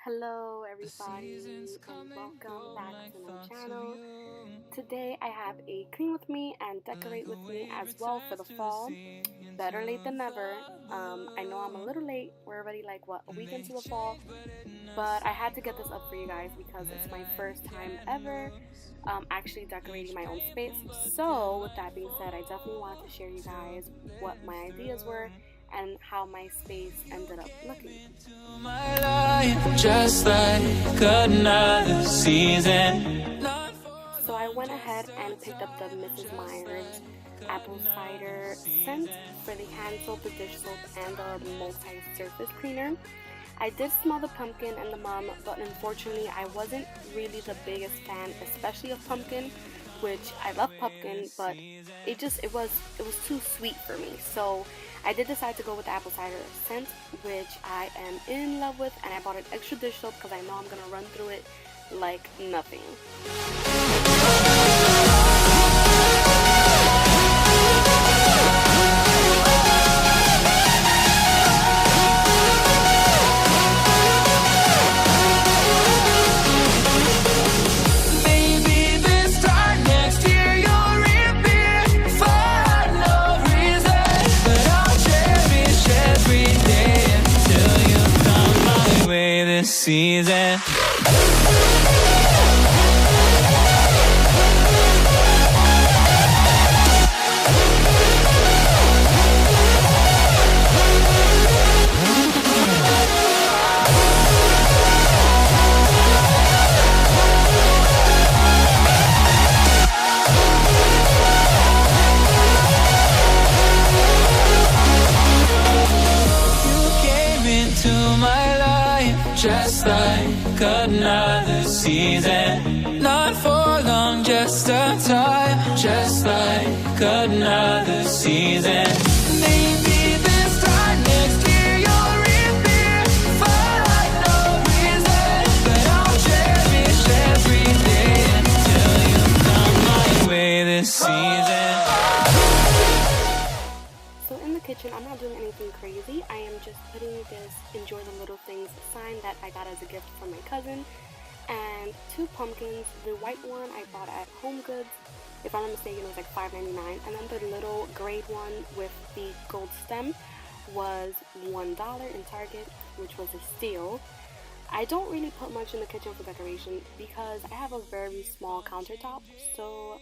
Hello everybody and welcome back to my channel. Today I have a clean with me and decorate with me as well for the fall. Better late than never. I know I'm a little late. We're already like a week into the fall, but I had to get this up for you guys because it's my first time ever actually decorating my own space. So with that being said, I definitely wanted to share you guys what my ideas were and how my space ended up looking. Just like another season. So I went ahead and picked up the Mrs. Meyer's apple cider scent for the hand soap, the dish soap, and the multi-surface cleaner. I did smell the pumpkin and the mum, but unfortunately I wasn't really the biggest fan, especially of pumpkin, which I love pumpkin, but it was too sweet for me. So I did decide to go with the apple cider scent, which I am in love with, and I bought an extra dish soap because I know I'm gonna run through it like nothing. Season. Just like another season, not for long, just a time. Just like another season. Maybe this time next year you'll reappear for no reason, but I'll cherish every day until you come my way this season. So in the kitchen, I'm not doing anything crazy. I am just putting this enjoy the little things sign that I got as a gift from my cousin, and two pumpkins. The white one I bought at Home Goods, if I'm not mistaken it was like $5.99, and then the little grade one with the gold stem was $1 in Target, which was a steal. I don't really put much in the kitchen for decoration because I have a very small countertop, so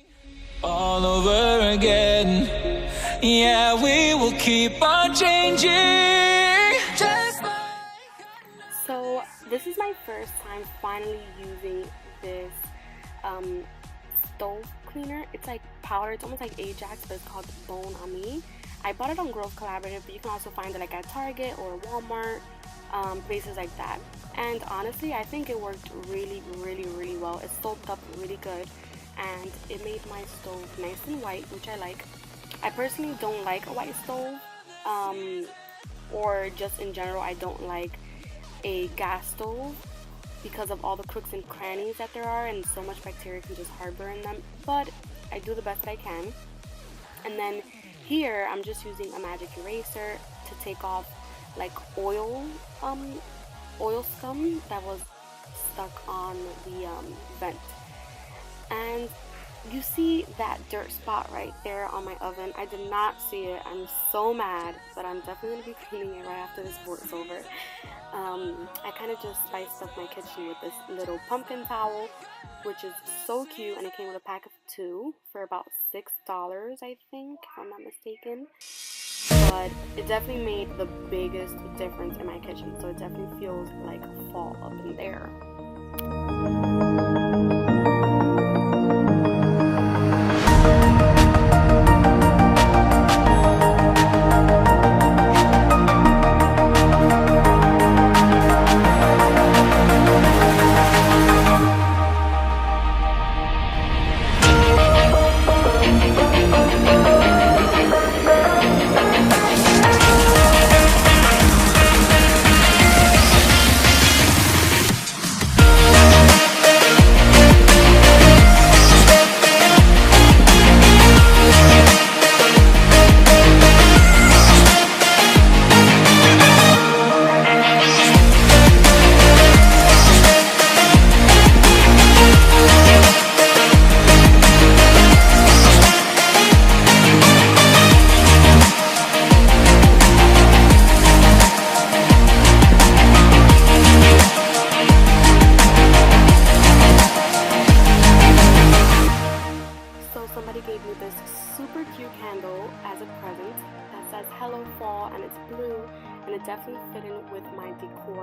all over again. Yeah, we will keep on changing. Just like... So this is my first time finally using this stove cleaner. It's like powder. It's almost like Ajax, but it's called Bone on Me. I bought it on Grove Collaborative, but you can also find it like at Target or Walmart, places like that. And honestly, I think it worked really well. It soaked up really good, and it made my stove nice and white, which I like. I personally don't like a white stove, or just in general I don't like a gas stove because of all the crooks and crannies that there are, and so much bacteria can just harbor in them, but I do the best that I can. And then here I'm just using a magic eraser to take off like oil scum that was stuck on the vent. And you see that dirt spot right there on my oven. I did not see it. I'm so mad, but I'm definitely going to be cleaning it right after this work's over. I kind of just spiced up my kitchen with this little pumpkin towel, which is so cute, and it came with a pack of 2 for about $6, I think, if I'm not mistaken. But it definitely made the biggest difference in my kitchen, so it definitely feels like fall up in there.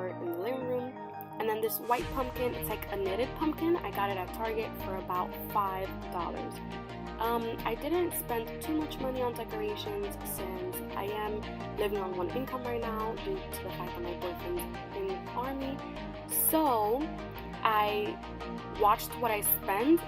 for in the living room. And then this white pumpkin, it's like a knitted pumpkin. I got it at Target for about $5. I didn't spend too much money on decorations since I am living on one income right now due to the fact that my boyfriend's in the army. So I watched what I spent,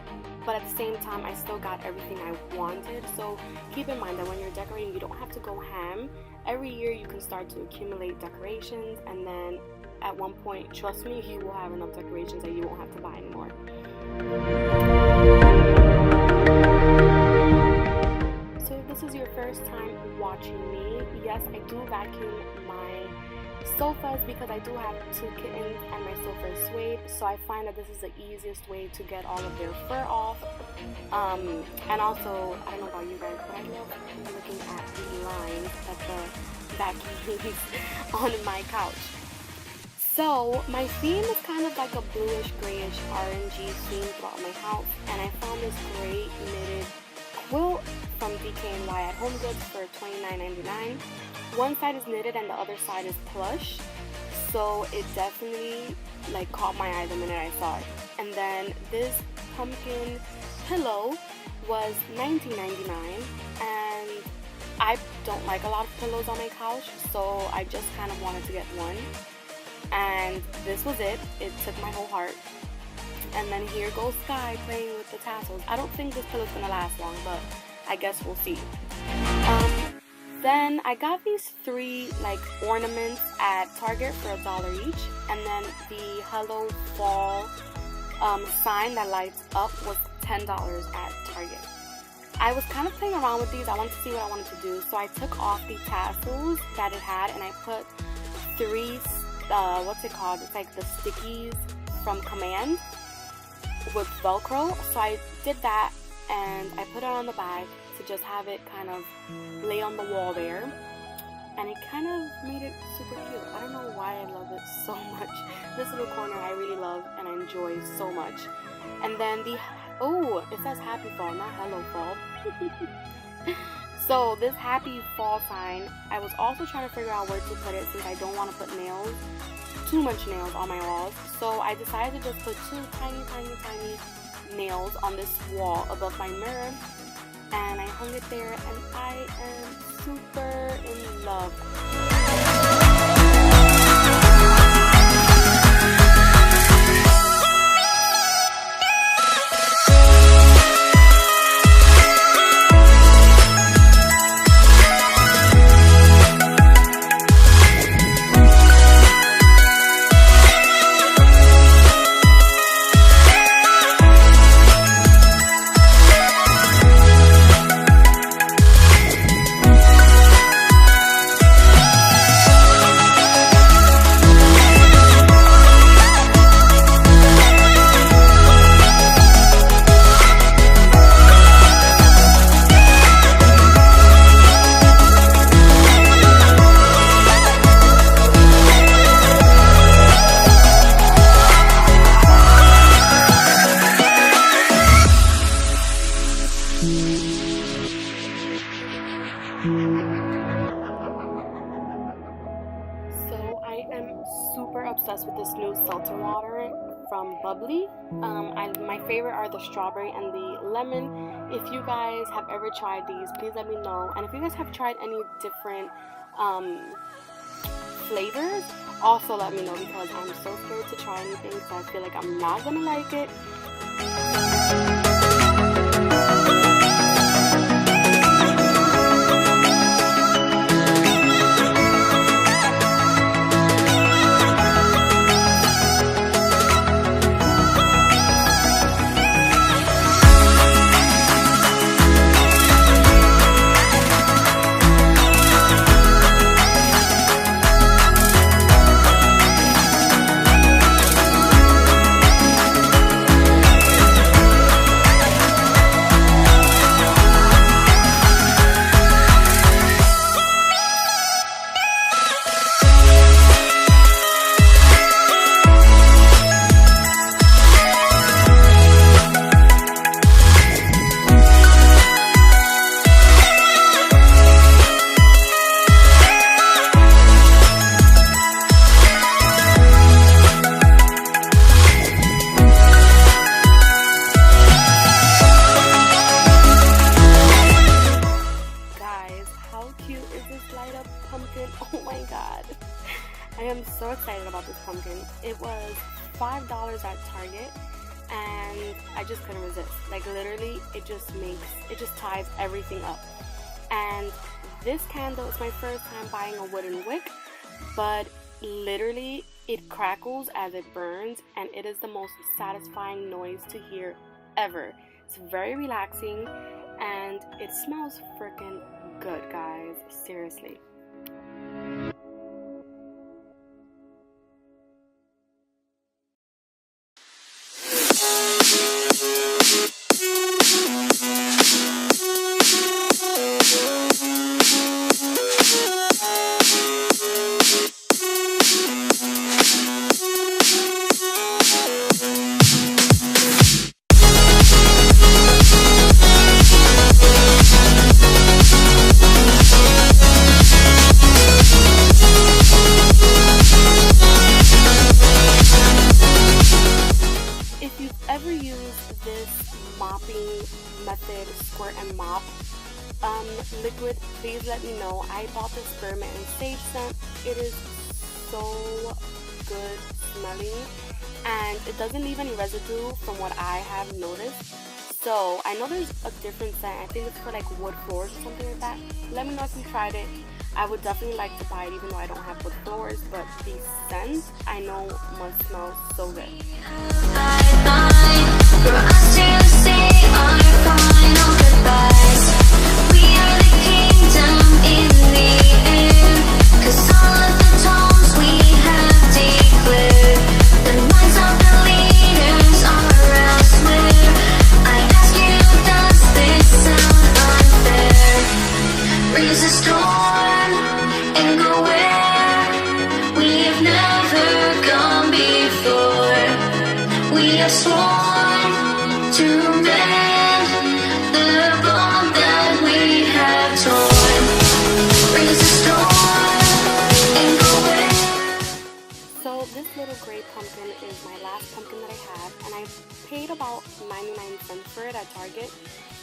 but at the same time I still got everything I wanted. So keep in mind that when you're decorating, you don't have to go ham. Every year you can start to accumulate decorations, and then at one point, trust me, you will have enough decorations that you won't have to buy anymore. So if this is your first time watching me, yes, I do vacuum my sofas because I do have 2 kittens and my sofa is suede, so I find that this is the easiest way to get all of their fur off. And also, I don't know about you guys, but I love looking at the lines that the vacuum leaves on my couch. So my theme is kind of like a bluish, grayish, orangey theme throughout my house, and I found this great knitted quilt from DKNY at HomeGoods for $29.99. One side is knitted and the other side is plush, so it definitely like caught my eye the minute I saw it. And then this pumpkin pillow was $19.99, and I don't like a lot of pillows on my couch, so I just kind of wanted to get one. And this was it. It took my whole heart. And then here goes Sky playing with the tassels. I don't think this pillow's gonna last long, but I guess we'll see. Then I got these 3 like ornaments at Target for $1 each, and then the Hello Fall sign that lights up was $10 at Target. I was kind of playing around with these. I wanted to see what I wanted to do, so I took off the tassels that it had and I put 3 what's it called? It's like the stickies from Command with Velcro. So I did that and I put it on the bag to just have it kind of lay on the wall there, and it kind of made it super cute. I don't know why I love it so much. This little corner I really love and I enjoy so much. And then it says Happy Fall, not Hello Fall. So this Happy Fall sign, I was also trying to figure out where to put it since I don't want to put too much nails on my walls. So I decided to just put 2 tiny nails on this wall above my mirror, and I hung it there, and I am super in love. So I am super obsessed with this new seltzer water from Bubbly. My favorite are the strawberry and the lemon. If you guys have ever tried these, please let me know. And if you guys have tried any different flavors, also let me know, because I'm so scared to try anything, so I feel like I'm not gonna like it. was $5 at Target, and I just couldn't resist. Like literally, it just ties everything up. And this candle is my first time buying a wooden wick, but literally it crackles as it burns, and it is the most satisfying noise to hear ever. It's very relaxing, and it smells freaking good, guys. Seriously. Mopping method, squirt and mop liquid, please let me know. I bought the spearmint and sage scent. It is so good smelling, and it doesn't leave any residue from what I have noticed. So I know there's a different scent. I think it's for like wood floors or something like that. Let me know if you tried it. I would definitely like to buy it, even though I don't have wood floors, but the scent I know must smell so good. For us to say our final goodbyes, we are the kingdom in the air, 'cause all of the tones we have declared, the minds of the leaders are elsewhere. I ask you, does this sound unfair? Raise a storm and go where we've never gone before. We are sworn to mend the bond that we have torn. Raise a storm and go away. So this little gray pumpkin is my last pumpkin that I have, and I paid about 99 cents for it at Target.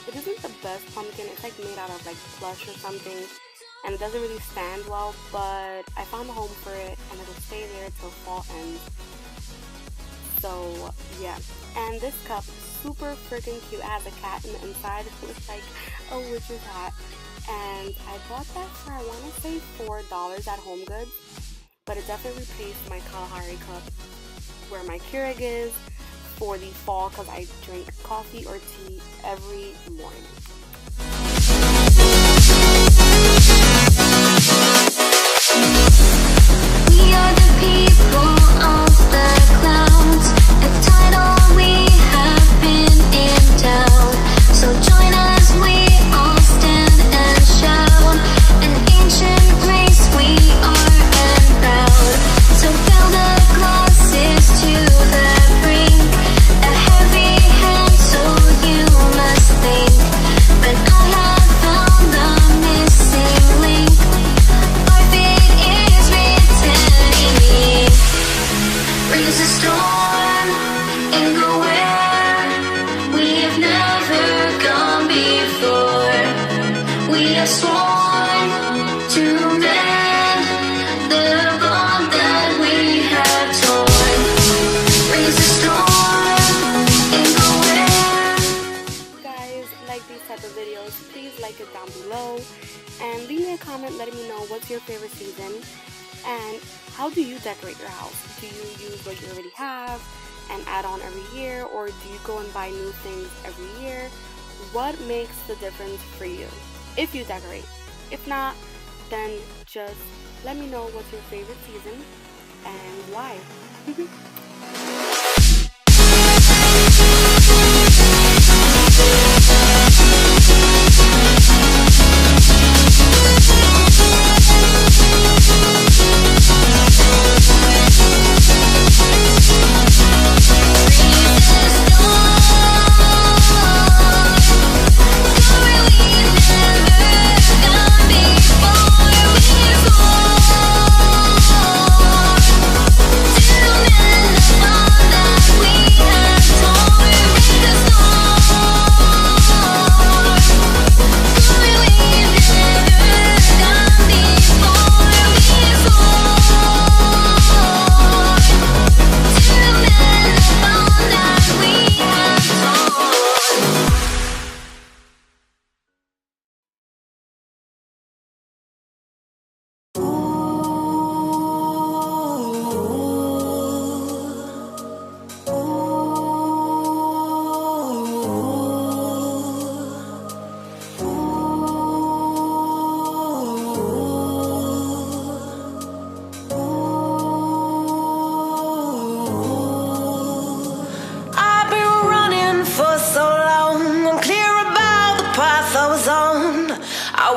It isn't the best pumpkin. It's like made out of like plush or something, and it doesn't really stand well, but I found a home for it, and it'll stay there till fall ends. So yeah, and this cup, super freaking cute. It has a cat in the inside. It looks like a witch's hat, and I bought that for, I want to say $4 at Home Goods, but it definitely replaced my Kalahari cup where my Keurig is for the fall, because I drink coffee or tea every morning. We are the people of the clouds, a title we have been endowed. So join us, we all stand and shout, an ancient race we are and proud. So fill the glasses to the brink, a heavy hand so you must think, but I have found the missing link. Our fate is written in ink. Raise a storm and go where we've never gone before. We are sworn to mend the bond that we have torn. Raise a storm and go where. Guys, like these type of videos, please like it down below and leave me a comment letting me know what's your favorite season, and how do you decorate your house? Do you use what you already have and add on every year, or do you go and buy new things every year? What makes the difference for you if you decorate? If not, then just let me know what's your favorite season and why.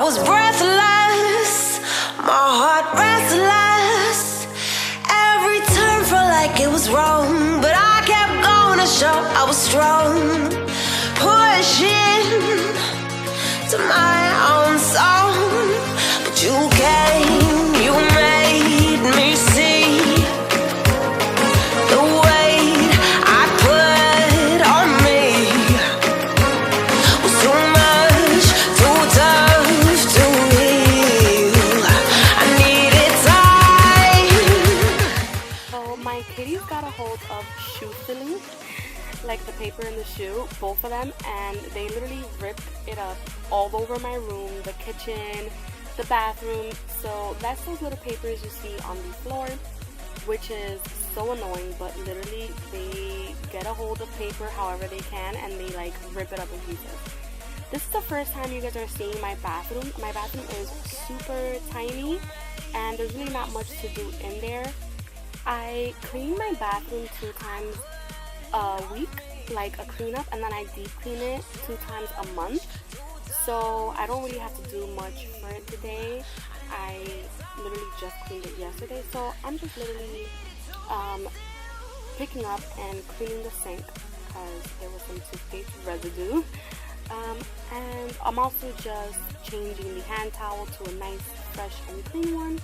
was breathless, my heart restless. Every turn felt like it was wrong, but I kept going to show I was strong. Pushing to my own song, but you came, you made me see the weight I put on me was too much, too tough to heal. I needed time. So my kitties got a hold of shoe filling, like the paper in the shoe, both of them, and they literally ripped it up all over my room, the kitchen, the bathroom. So that's those little papers you see on the floor, which is so annoying, but literally they get a hold of paper however they can and they like rip it up in pieces. This is the first time you guys are seeing my bathroom. My bathroom is super tiny and there's really not much to do in there. I clean my bathroom 2 times a week, like a cleanup, and then I deep clean it 2 times a month. So I don't really have to do much for it today. I literally just cleaned it yesterday, so I'm just literally picking up and cleaning the sink because there was some toothpaste residue. And I'm also just changing the hand towel to a nice, fresh, and clean one.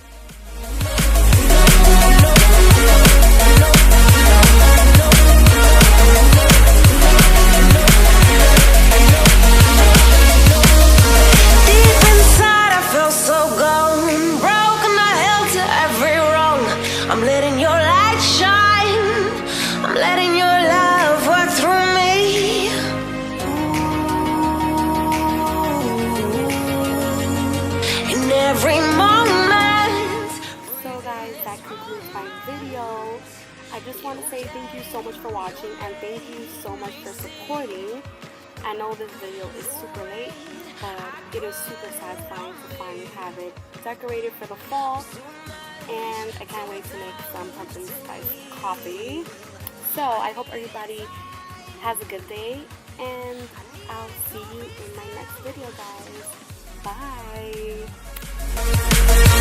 I'm letting your light shine. I'm letting your love work through me. In every moment. So guys, that concludes my video. I just want to say thank you so much for watching and thank you so much for supporting. I know this video is super late, but it is super satisfying to finally have it decorated for the fall. And I can't wait to make some pumpkin spice coffee. So I hope everybody has a good day, and I'll see you in my next video, guys. Bye.